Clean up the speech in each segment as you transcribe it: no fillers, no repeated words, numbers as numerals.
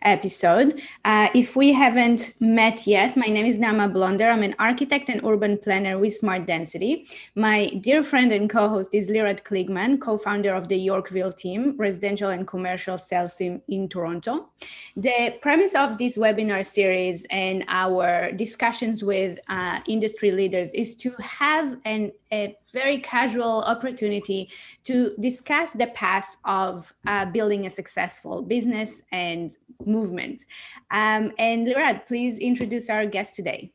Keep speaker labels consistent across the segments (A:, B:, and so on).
A: episode. If we haven't met yet, my name is Nama Blonder. I'm an architect and urban planner with Smart Density. My dear friend and co-host is Lirat Kligman, co-founder of the Yorkville team, residential and commercial sales team in Toronto. The premise of this webinar series and our discussions with industry leaders is to have a very casual opportunity to discuss the path of building a successful business and movement. And Lirat, please introduce our guest today.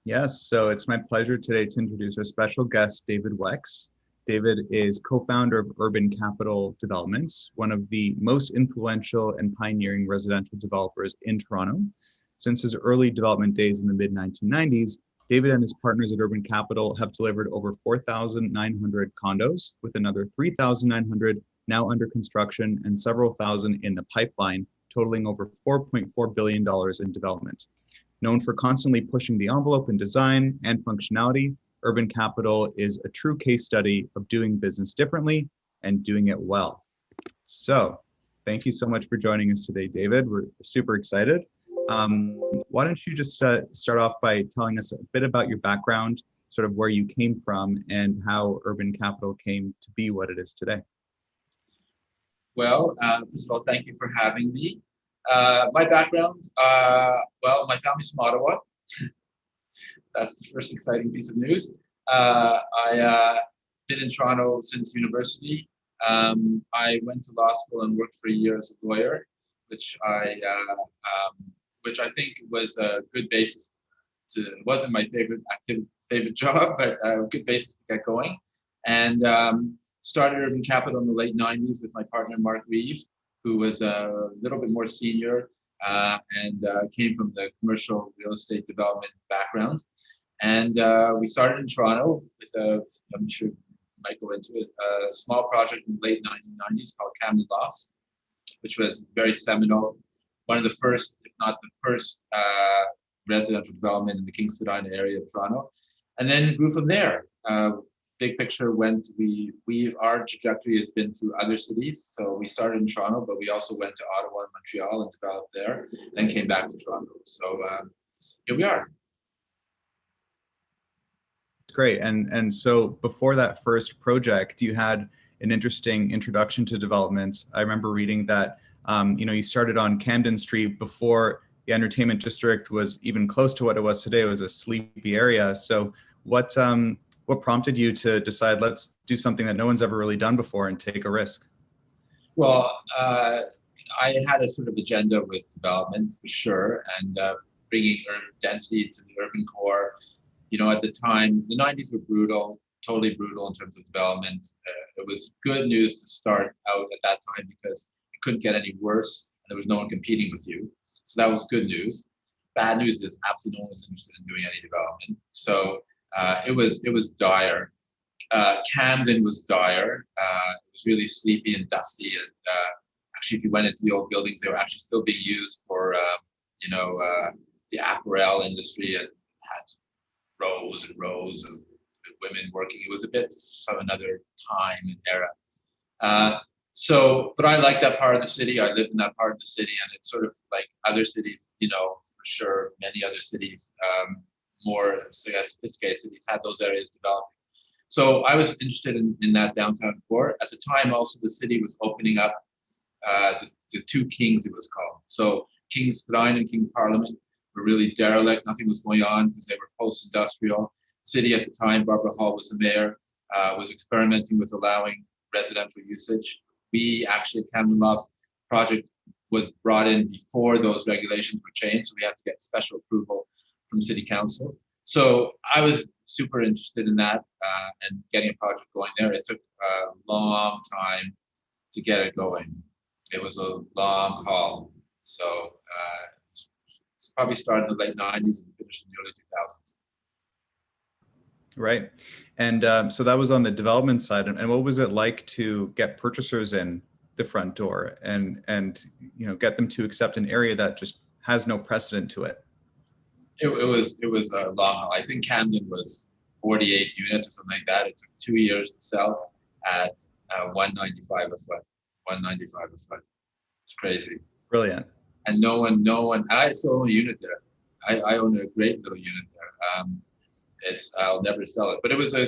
B: Yes, so it's my pleasure today to introduce our special guest, David Wex. David is co-founder of Urban Capital Developments, one of the most influential and pioneering residential developers in Toronto. Since his early development days in the mid-1990s, David and his partners at Urban Capital have delivered over 4,900 condos, with another 3,900 now under construction and several thousand in the pipeline, totaling over $4.4 billion in development. Known for constantly pushing the envelope in design and functionality, Urban Capital is a true case study of doing business differently and doing it well. So, thank you so much for joining us today, David. We're super excited. Why don't you just start off by telling us a bit about your background, sort of where you came from and how Urban Capital came to be what it is today?
C: Well, first of all, thank you for having me. My background, well, my family's from Ottawa. That's the first exciting piece of news. I've been in Toronto since university. I went to law school and worked for a year as a lawyer, which I think was a good basis to, it wasn't my favorite job, but a good basis to get going. And started Urban Capital in the late 90s with my partner, Mark Reeve, who was a little bit more senior and came from the commercial real estate development background. And we started in Toronto with I'm sure you might go into it, a small project in the late 1990s called Camden Loss, which was very seminal. One of the first, if not the first, residential development in the Kings Spadina area of Toronto. And then grew from there. Big picture our trajectory has been through other cities. So we started in Toronto, but we also went to Ottawa and Montreal and developed there, then came back to Toronto. So here we are.
B: Great. And so before that first project, you had an interesting introduction to development. I remember reading that you started on Camden Street before the entertainment district was even close to what it was today. It was a sleepy area. So what prompted you to decide, let's do something that no one's ever really done before and take a risk?
C: Well, I had a sort of agenda with development for sure, and bringing urban density to the urban core. At the time, the 90s were brutal, totally brutal in terms of development. It was good news to start out at that time because it couldn't get any worse, and there was no one competing with you. So that was good news. Bad news is absolutely no one was interested in doing any development. So it was dire. Camden was dire. It was really sleepy and dusty. And actually, if you went into the old buildings, they were actually still being used for, the apparel industry, and had rows and rows of women working. It was a bit of another time and era. But I like that part of the city. I lived in that part of the city, and it's sort of like other cities, for sure, many other cities, more sophisticated cities had those areas developing. So I was interested in that downtown core. At the time, also, the city was opening up the two Kings, it was called. So King's Spadina and King Parliament were really derelict. Nothing was going on because they were post-industrial. City at the time, Barbara Hall was the mayor, was experimenting with allowing residential usage. We actually, Camden Loss project was brought in before those regulations were changed. So we had to get special approval from City Council. So I was super interested in that and getting a project going there. It took a long time to get it going. It was a long haul. So it's probably started in the late 90s and finished in the early 2000s.
B: Right. And so that was on the development side. And what was it like to get purchasers in the front door and get them to accept an area that just has no precedent to it?
C: It was a long haul. I think Camden was 48 units or something like that. It took 2 years to sell at $195 a foot. $195 a foot. It's crazy.
B: Brilliant.
C: and no one. I still own a unit there. I own a great little unit there. I'll never sell it, but it was a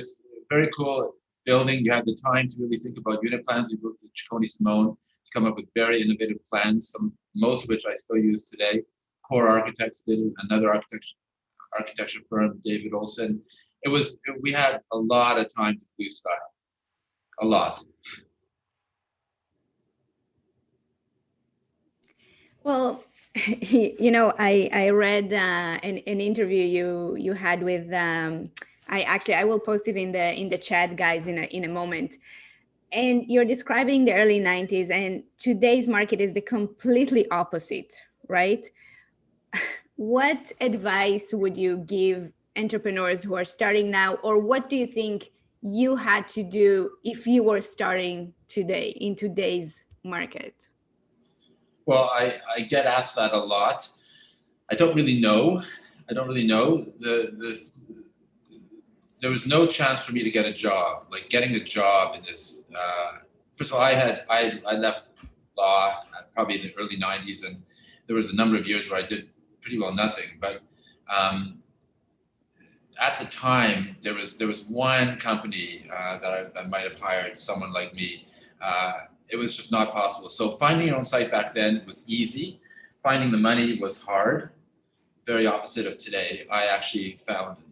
C: very cool building. You had the time to really think about unit plans. You worked with Ciccone Simone to come up with very innovative plans, most of which I still use today. Core Architects did another architecture firm, David Olson. We had a lot of time to blue sky, a lot.
A: Well, I read an interview you had with I will post it in the chat, guys, in a moment. And you're describing the early 90s, and today's market is the completely opposite, right? What advice would you give entrepreneurs who are starting now, or what do you think you had to do if you were starting today in today's market?
C: Well, I get asked that a lot. I don't really know. There was no chance for me to get a job. Like getting a job in this. First of all, I left law probably in the early '90s, and there was a number of years where I did pretty well nothing. But at the time, there was one company that might have hired someone like me. It was just not possible. So finding your own site back then was easy. Finding the money was hard. Very opposite of today. I actually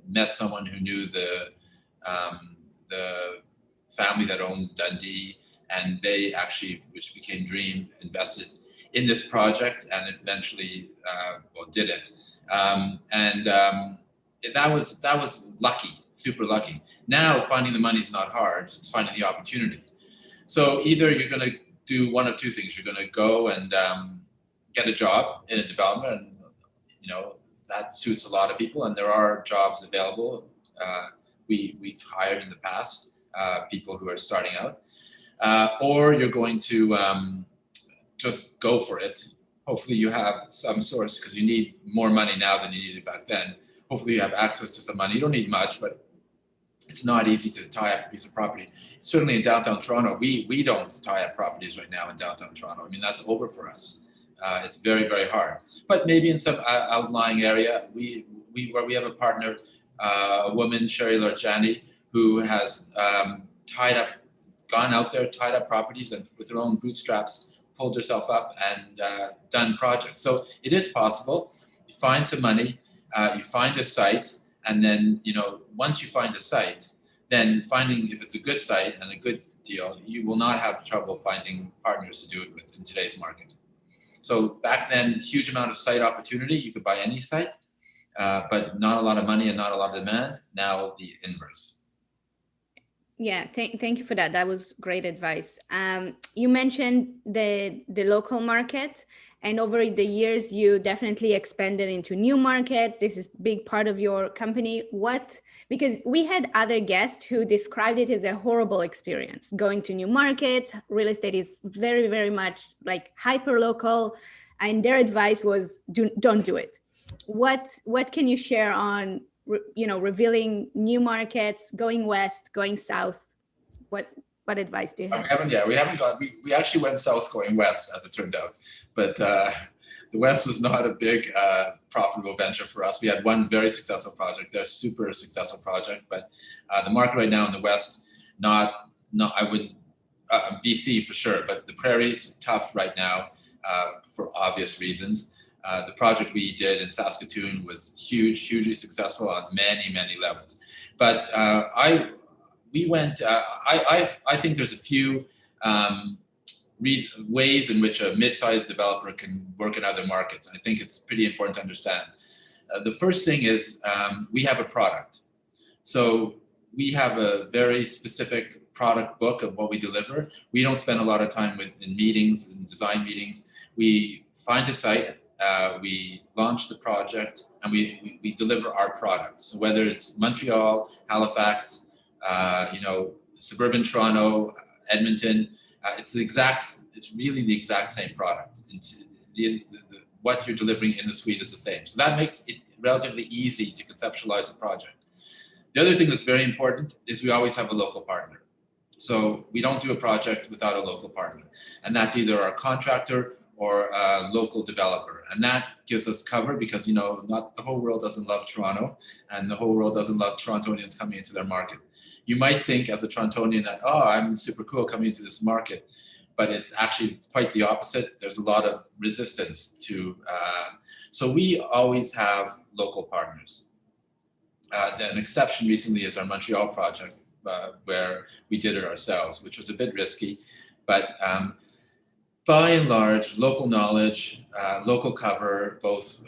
C: met someone who knew the family that owned Dundee, and they actually, which became Dream, invested in this project and eventually, did it. That was lucky, super lucky. Now finding the money is not hard. It's finding the opportunity. So either you're going to do one of two things. You're going to go and get a job in a development, and that suits a lot of people, and there are jobs available. We've hired in the past people who are starting out, or you're going to just go for it. Hopefully you have some source, because you need more money now than you needed back then. Hopefully you have access to some money. You don't need much, but it's not easy to tie up a piece of property. Certainly in downtown Toronto, we don't tie up properties right now in downtown Toronto. I mean, that's over for us. It's very, very hard. But maybe in some outlying area, where we have a partner, a woman, Sherry Larjani, who has gone out there, tied up properties, and with her own bootstraps, pulled herself up and done projects. So it is possible. You find some money, you find a site, and then, once you find a site, then finding if it's a good site and a good deal, you will not have trouble finding partners to do it with in today's market. So back then, huge amount of site opportunity. You could buy any site, but not a lot of money and not a lot of demand. Now the inverse.
A: Yeah, thank you for that. That was great advice. You mentioned the local market, and over the years, you definitely expanded into new markets. This is a big part of your company. Because we had other guests who described it as a horrible experience, going to new markets. Real estate is very, very much like hyper local, and their advice was don't do it. What can you share on revealing new markets, going west, going south? What advice do you have?
C: We haven't got. We actually went south going west, as it turned out, but the west was not a big profitable venture for us. We had one very successful project. They're a super successful project, but the market right now in the west, not I wouldn't BC for sure, but the prairies tough right now for obvious reasons. The project we did in Saskatoon was hugely successful on many levels. But I think there's a few ways in which a mid-sized developer can work in other markets. I think it's pretty important to understand. The first thing is we have a product. So we have a very specific product book of what we deliver. We don't spend a lot of time in meetings and design meetings. We find a site, we launch the project, and we deliver our product. So whether it's Montreal, Halifax, suburban Toronto, Edmonton, it's really the exact same product. What you're delivering in the suite is the same. So that makes it relatively easy to conceptualize a project. The other thing that's very important is we always have a local partner. So we don't do a project without a local partner. And that's either our contractor or a local developer. and that gives us cover because, you know, not the whole world doesn't love Toronto, and the whole world doesn't love Torontonians coming into their market. You might think as a Torontonian that, oh, I'm super cool coming into this market, but it's actually quite the opposite. There's a lot of resistance to, so we always have local partners. An exception recently is our Montreal project, where we did it ourselves, which was a bit risky, but by and large, local knowledge, local cover, both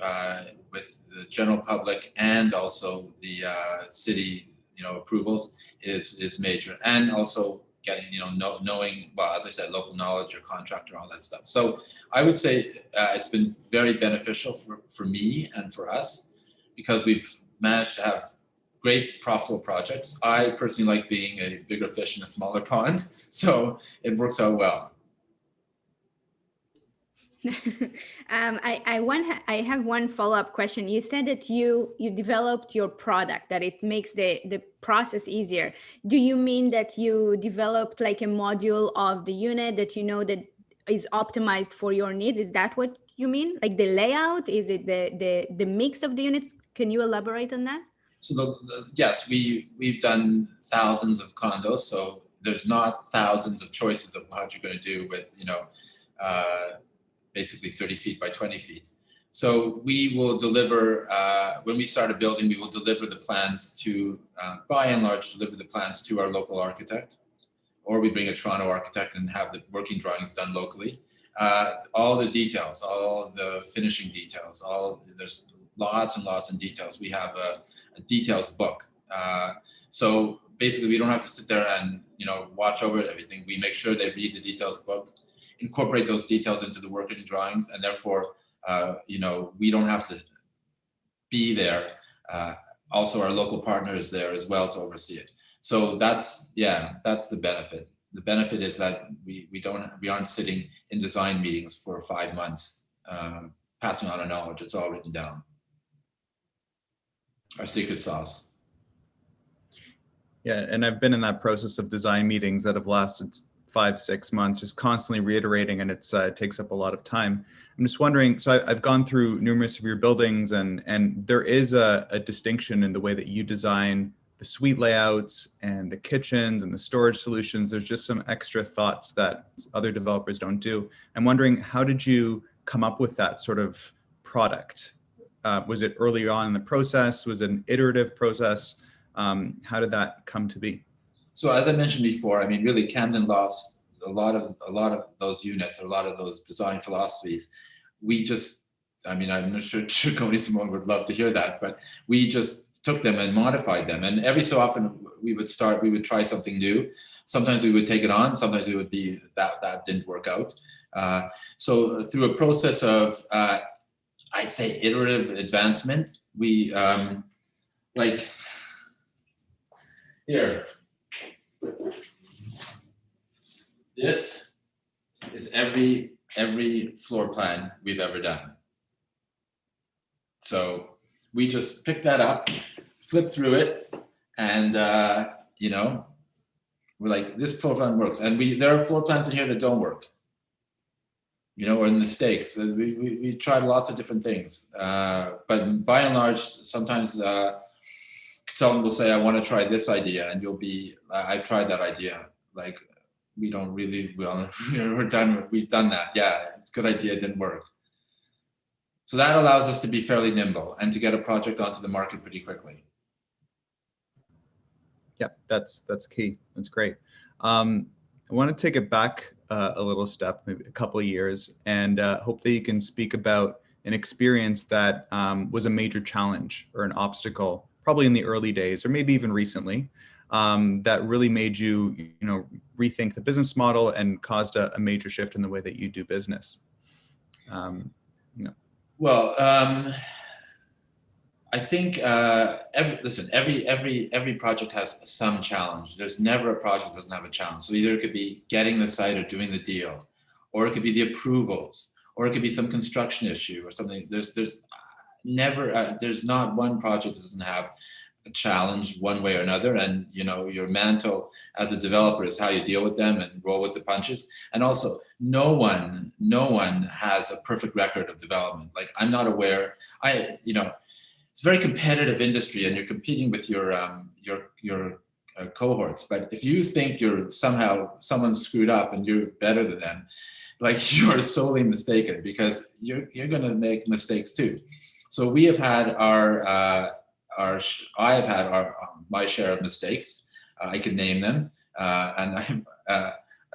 C: with the general public and also the city, you know, approvals is major, and also getting, you know, knowing, well, as I said, local knowledge, your contractor, all that stuff. So I would say it's been very beneficial for me and for us because we've managed to have great profitable projects. I personally like being a bigger fish in a smaller pond, so it works out well.
A: I have one follow-up question. You said that you developed your product, that it makes the process easier. Do you mean that you developed like a module of the unit that you know that is optimized for your needs? Is that what you mean? Like the layout? Is it the mix of the units? Can you elaborate on that?
C: So yes, we've done thousands of condos, so there's not thousands of choices of what you're going to do with, you know, basically 30 feet by 20 feet. So we will deliver, when we start a building, we will deliver the plans to, by and large, deliver the plans to our local architect, or we bring a Toronto architect and have the working drawings done locally. All the details, all the finishing details, there's lots and lots of details. We have a details book. So basically we don't have to sit there and, you know, watch over everything. We make sure they read the details book, incorporate those details into the working drawings, and therefore, you know, we don't have to be there. Also, our local partner is there as well to oversee it. So that's the benefit. The benefit is that we aren't sitting in design meetings for 5 months, passing on our knowledge. It's all written down. Our secret sauce.
B: Yeah, and I've been in that process of design meetings that have lasted 5-6 months, just constantly reiterating, and it takes up a lot of time. I'm just wondering, so I've gone through numerous of your buildings, and there is a distinction in the way that you design the suite layouts and the kitchens and the storage solutions. There's just some extra thoughts that other developers don't do. I'm wondering, how did you come up with that sort of product? Was it early on in the process? Was it an iterative process? How did that come to be?
C: So as I mentioned before, I mean, really Camden lost a lot of those units, a lot of those design philosophies. We just, I mean, I'm not sure Cody Simone would love to hear that, but we just took them and modified them. And every so often we would try something new. Sometimes we would take it on. Sometimes it would be that didn't work out. So through a process of, I'd say, iterative advancement, we like here. This is every floor plan we've ever done. So we just pick that up, flip through it, and you know, we're like, this floor plan works. And there are floor plans in here that don't work, you know, or mistakes. We tried lots of different things, but by and large, sometimes someone will say, I want to try this idea, and you'll be, I've tried that idea. Like, we don't really, we've done that. Yeah, it's a good idea, it didn't work. So that allows us to be fairly nimble and to get a project onto the market pretty quickly.
B: Yeah, that's key. That's great. I want to take it back a little step, maybe a couple of years, and hope that you can speak about an experience that was a major challenge or an obstacle, probably in the early days, or maybe even recently, that really made you, rethink the business model and caused a major shift in the way that you do business.
C: Well, I think every project has some challenge. There's never a project that doesn't have a challenge. So either it could be getting the site or doing the deal, or it could be the approvals, or it could be some construction issue or something. There's not one project that doesn't have a challenge one way or another, and your mantle as a developer is how you deal with them and roll with the punches. And also, no one has a perfect record of development. Like, I'm not aware. It's a very competitive industry, and you're competing with your cohorts. But if you think someone's screwed up and you're better than them, like, you are solely mistaken, because you're going to make mistakes too. So we have had my share of mistakes. I can name them, and I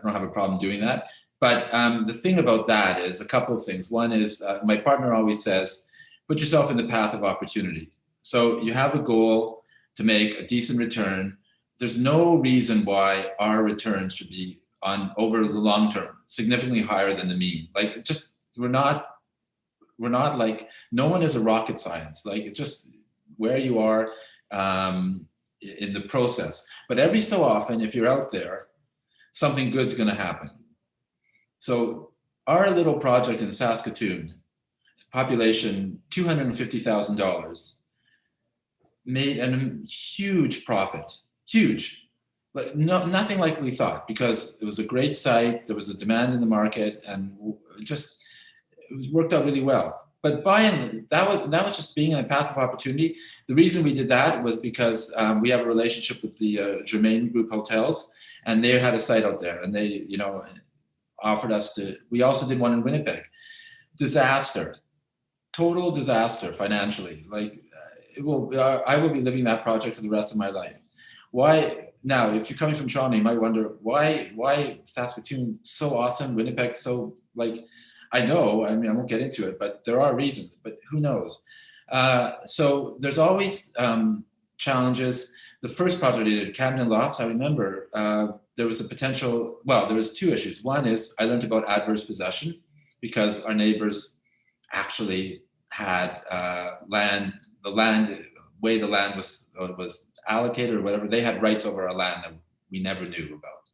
C: don't have a problem doing that. But the thing about that is a couple of things. One is my partner always says, put yourself in the path of opportunity. So you have a goal to make a decent return. There's no reason why our returns should be over the long term significantly higher than the mean. Like, we're not like, no one is a rocket science. Like, it's just where you are in the process. But every so often, if you're out there, something good's going to happen. So our little project in Saskatoon, population $250,000, made a huge profit, huge, but nothing like we thought, because it was a great site, there was a demand in the market, and it worked out really well. But that was just being in a path of opportunity. The reason we did that was because we have a relationship with the Germain Group hotels, and they had a site out there, and they offered us to. We also did one in Winnipeg. Disaster, total disaster financially. Like, I will be living that project for the rest of my life. Why? Now, if you're coming from Toronto, you might wonder why Saskatoon so awesome, Winnipeg so, like, I know, I won't get into it, but there are reasons, but who knows? So there's always challenges. The first project I did, Camden Lofts, I remember there was there was two issues. One is I learned about adverse possession, because our neighbors actually had the way the land was allocated or whatever, they had rights over our land that we never knew about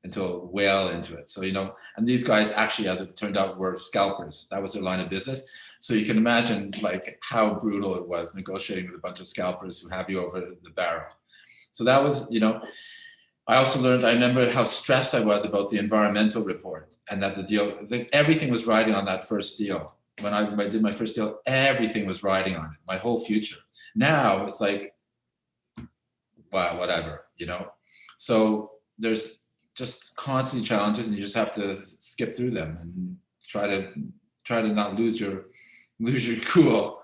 C: until well into it. So, and these guys actually, as it turned out, were scalpers. That was their line of business. So you can imagine, like, how brutal it was negotiating with a bunch of scalpers who have you over the barrel. So that was, I remember how stressed I was about the environmental report, and that everything was riding on that first deal. When I did my first deal, everything was riding on it, my whole future. Now it's like, wow, whatever, So there's just constant challenges, and you just have to skip through them and try to not lose your cool.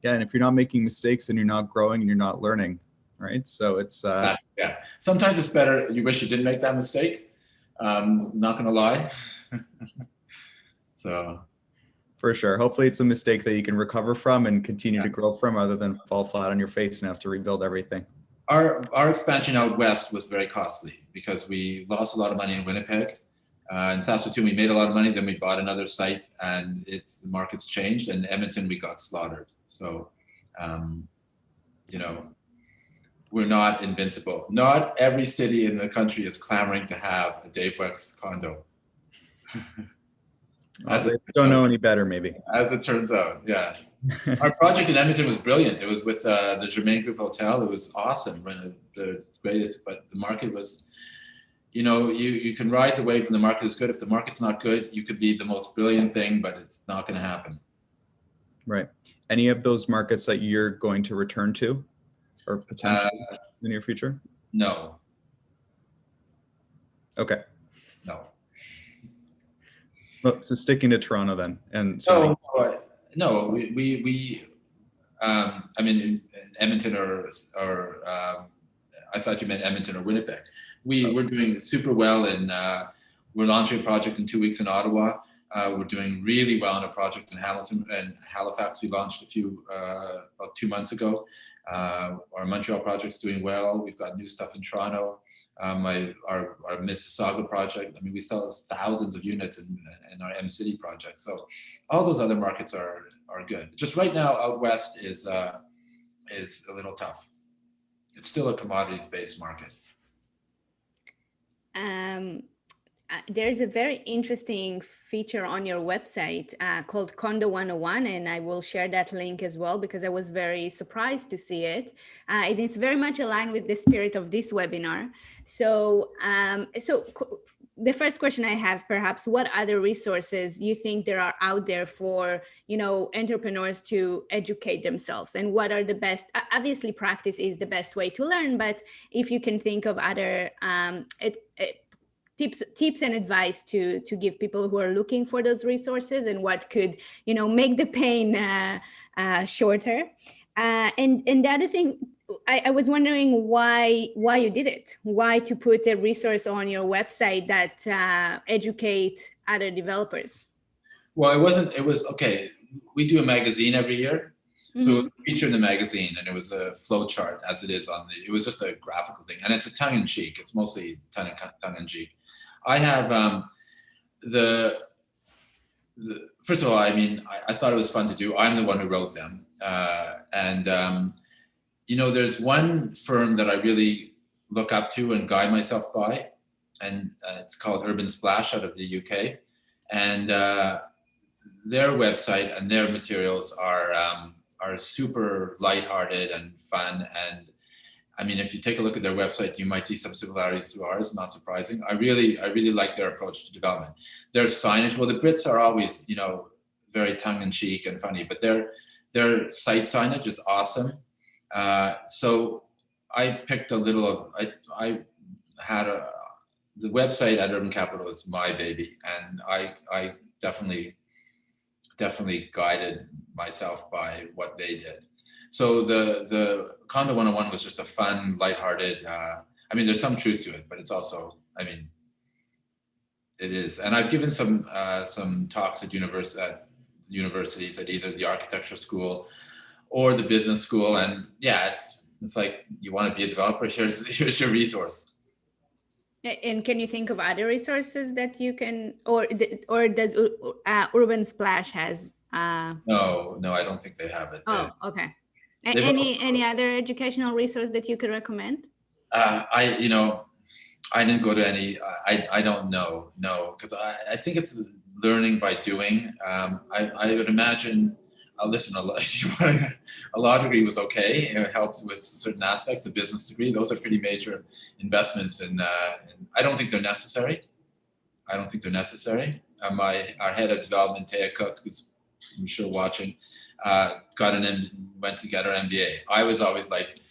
B: Yeah, and if you're not making mistakes, then you're not growing and you're not learning, right? So it's
C: yeah. Sometimes it's better. You wish you didn't make that mistake. Not gonna lie. So.
B: For sure. Hopefully it's a mistake that you can recover from and continue to grow from, rather than fall flat on your face and have to rebuild everything.
C: Our expansion out west was very costly, because we lost a lot of money in Winnipeg. In Saskatoon, we made a lot of money. Then we bought another site, and the market's changed. And Edmonton, we got slaughtered. So, we're not invincible. Not every city in the country is clamoring to have a Dave Wex condo.
B: Don't know any better, maybe.
C: As it turns out, yeah. Our project in Edmonton was brilliant. It was with the Germain Group Hotel. It was awesome, the greatest. But the market was, you can ride the wave when the market is good. If the market's not good, you could be the most brilliant thing, but it's not going to happen.
B: Right. Any of those markets that you're going to return to, or potentially in the near future?
C: No.
B: Okay.
C: No.
B: Well, so sticking to Toronto then, and
C: no, we in Edmonton or I thought you meant Edmonton or Winnipeg. We're doing super well, and we're launching a project in 2 weeks in Ottawa. We're doing really well on a project in Hamilton and Halifax. We launched about 2 months ago. Our Montreal project's doing well. We've got new stuff in Toronto. Our Mississauga project, we sell thousands of units in our M City project. So all those other markets are good. Just right now, out west is a little tough. It's still a commodities-based market.
A: there's a very interesting feature on your website called Condo 101, and I will share that link as well because I was very surprised to see it. And it's very much aligned with the spirit of this webinar. So, the first question I have, perhaps, what other resources you think there are out there for, entrepreneurs to educate themselves, and what are the best? Obviously, practice is the best way to learn, but if you can think of other tips and advice to give people who are looking for those resources, and what could make the pain shorter. And the other thing, I was wondering why you did it, why to put a resource on your website that educate other developers.
C: Well, it was okay. We do a magazine every year. So it was a feature in the magazine, and it was a flow chart as it is it was just a graphical thing, and it's a tongue in cheek. It's mostly tongue in cheek. I have first of all, I mean, I thought it was fun to do. I'm the one who wrote them. There's one firm that I really look up to and guide myself by, and it's called Urban Splash out of the UK. And their website and their materials are super lighthearted and fun. And I mean, if you take a look at their website, you might see some similarities to ours, not surprising. I really like their approach to development. Their signage, well, the Brits are always, very tongue-in-cheek and funny, but their site signage is awesome. So I picked a little of, I had the website at Urban Capital is my baby, and I definitely guided myself by what they did. So the Condo 101 was just a fun, lighthearted, I mean, there's some truth to it, but it's also, I mean, it is. And I've given some talks at universities, at either the architecture school or the business school. And yeah, it's like, you want to be a developer, here's your resource.
A: And can you think of other resources that you can, or does Urban Splash has?
C: No, I don't think they have it.
A: Oh, okay. Any other educational resource that you could recommend?
C: I didn't go to any. I don't know. No, because I think it's learning by doing. I would imagine. Listen, a law degree was okay. It helped with certain aspects. The business degree, those are pretty major investments, and I don't think they're necessary. Our head of development, Taya Cook, who's I'm sure watching, went to get her MBA. I was always like,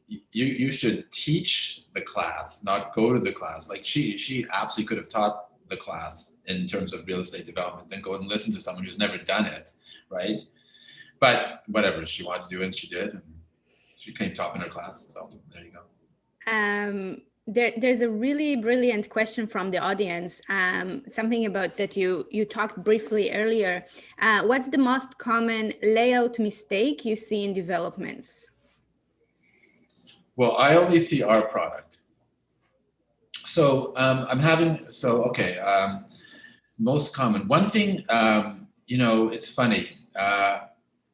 C: you should teach the class, not go to the class. Like she absolutely could have taught the class in terms of real estate development, then go and listen to someone who's never done it, right? But whatever, she wanted to do it, and she did. And she came top in her class, so there you go.
A: There's a really brilliant question from the audience, something about that you talked briefly earlier. What's the most common layout mistake you see in developments?
C: Well, I only see our product. So most common. One thing, it's funny,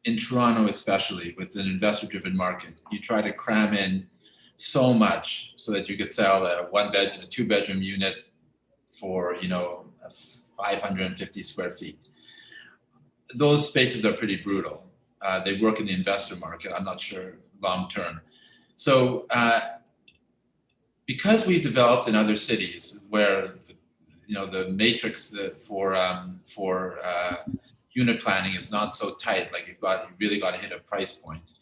C: in Toronto especially, with an investor-driven market, you try to cram in so much so that you could sell a two-bedroom unit for 550 square feet. Those spaces are pretty brutal. They work in the investor market. I'm not sure long term. So because we've developed in other cities where the matrix for unit planning is not so tight, like you really got to hit a price point.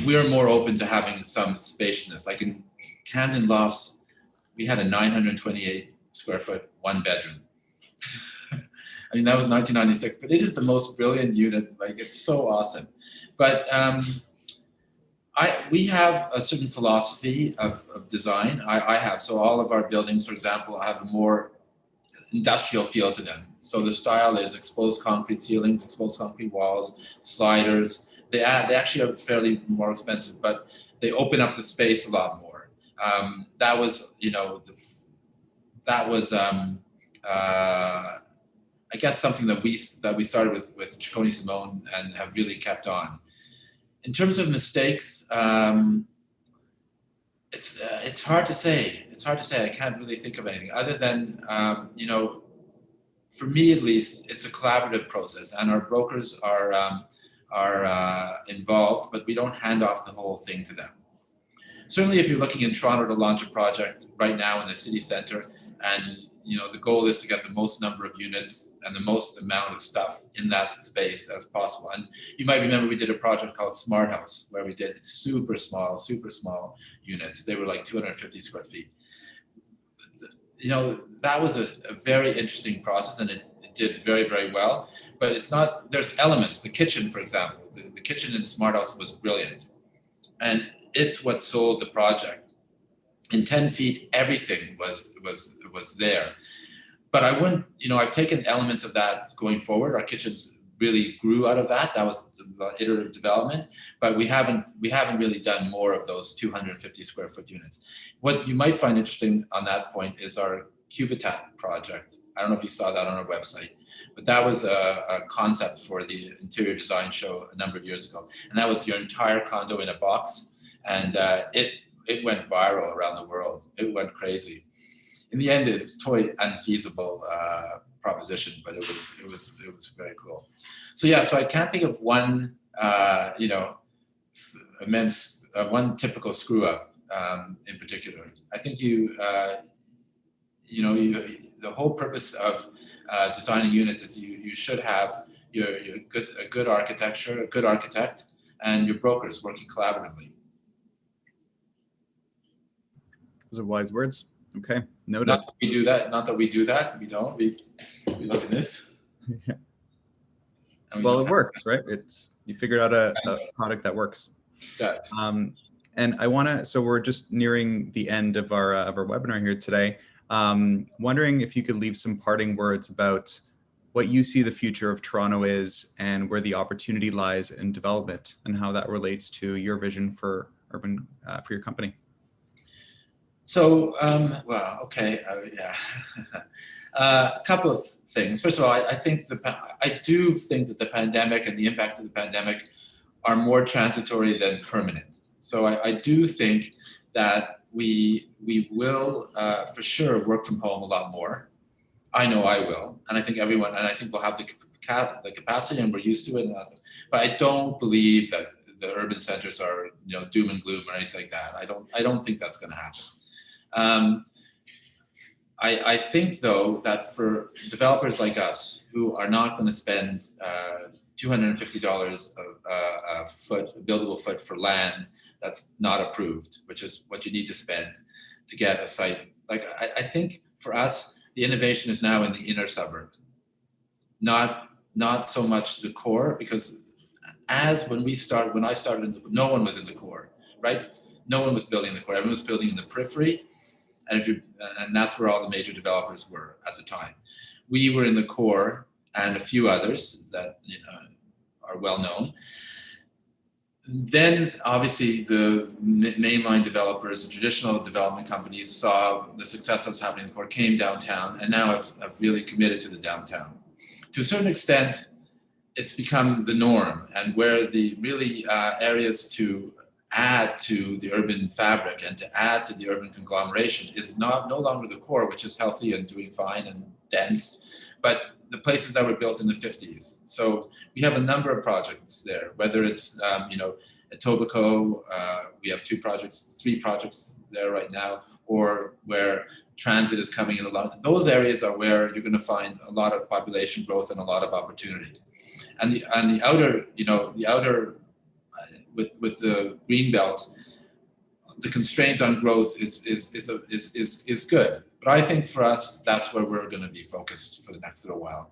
C: We're more open to having some spaciousness. Like in Camden Lofts, we had a 928 square foot one bedroom. I mean, that was 1996, but it is the most brilliant unit. Like, it's so awesome. But we have a certain philosophy of design. I have, so all of our buildings, for example, have a more industrial feel to them. So the style is exposed concrete ceilings, exposed concrete walls, sliders. They actually are fairly more expensive, but they open up the space a lot more. That was, I guess something that we started with Ciccone Simone and have really kept on. In terms of mistakes, It's hard to say. It's hard to say. I can't really think of anything other than for me at least, it's a collaborative process, and our brokers are involved, but we don't hand off the whole thing to them. Certainly, if you're looking in Toronto to launch a project right now in the city center, and the goal is to get the most number of units and the most amount of stuff in that space as possible. And you might remember we did a project called Smart House, where we did super small units. They were like 250 square feet. That was a very interesting process, and it did very, very well. But it's not, there's elements, the kitchen, for example, the kitchen in Smart House was brilliant. And it's what sold the project. In 10 feet, everything was there. But I wouldn't, I've taken elements of that going forward. Our kitchens really grew out of that. That was iterative development, but we haven't really done more of those 250 square foot units. What you might find interesting on that point is our Cubitat project. I don't know if you saw that on our website, but that was a concept for the interior design show a number of years ago. And that was your entire condo in a box. And it went viral around the world. It went crazy. In the end, it was totally unfeasible proposition, but it was very cool. So yeah, so I can't think of one one typical screw up in particular. I think the whole purpose of designing units is you should have a good architecture, a good architect, and your brokers working collaboratively.
B: Those are wise words. Okay, noted.
C: Not that we do that. Not that we do that. We don't. We look at this.
B: Yeah. Well, it works, right? You figured out a product that works.
C: Got it.
B: And I want to. So we're just nearing the end of our webinar here today. Wondering if you could leave some parting words about what you see the future of Toronto is, and where the opportunity lies in development, and how that relates to your vision for urban for your company.
C: So, well, okay, yeah. A couple of things. First of all, I do think that the pandemic and the impacts of the pandemic are more transitory than permanent. So I do think that we will for sure work from home a lot more. I know I will, and I think everyone, and I think we'll have the capacity, and we're used to it. But I don't believe that the urban centers are doom and gloom or anything like that. I don't think that's going to happen. I think, though, that for developers like us who are not going to spend $250 a buildable foot for land that's not approved, which is what you need to spend to get a site. Like I think for us, the innovation is now in the inner suburb, not so much the core, because when I started, no one was in the core, right? No one was building the core. Everyone was building in the periphery. And that's where all the major developers were at the time. We were in the core, and a few others that are well known. Then, obviously, the mainline developers, the traditional development companies, saw the success that was happening in the core, came downtown, and now have really committed to the downtown. To a certain extent, it's become the norm, and where the really areas to add to the urban fabric and to add to the urban conglomeration is no longer the core, which is healthy and doing fine and dense, but the places that were built in the 50s. So we have a number of projects there, whether it's Etobicoke, we have 3 projects there right now, or where transit is coming in a lot. Those areas are where you're going to find a lot of population growth and a lot of opportunity. And the outer with the green belt, the constraint on growth is good. But I think for us, that's where we're going to be focused for the next little while.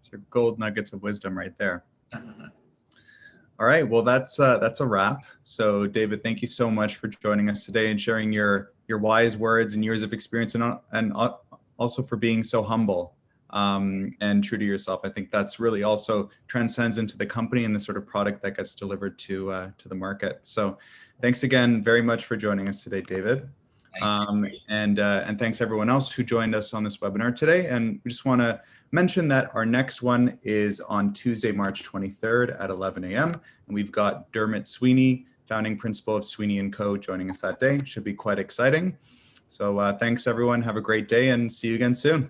B: So gold nuggets of wisdom right there. All right, well, that's a wrap. So David, thank you so much for joining us today and sharing your wise words and years of experience, and also for being so humble and true to yourself. I think that's really also transcends into the company and the sort of product that gets delivered to the market. So thanks again very much for joining us today, David. And thanks everyone else who joined us on this webinar today. And we just want to mention that our next one is on Tuesday, March 23rd at 11 a.m. And we've got Dermot Sweeney founding principal of Sweeney & Co., joining us that day. Should be quite exciting. So thanks, everyone. Have a great day and see you again soon.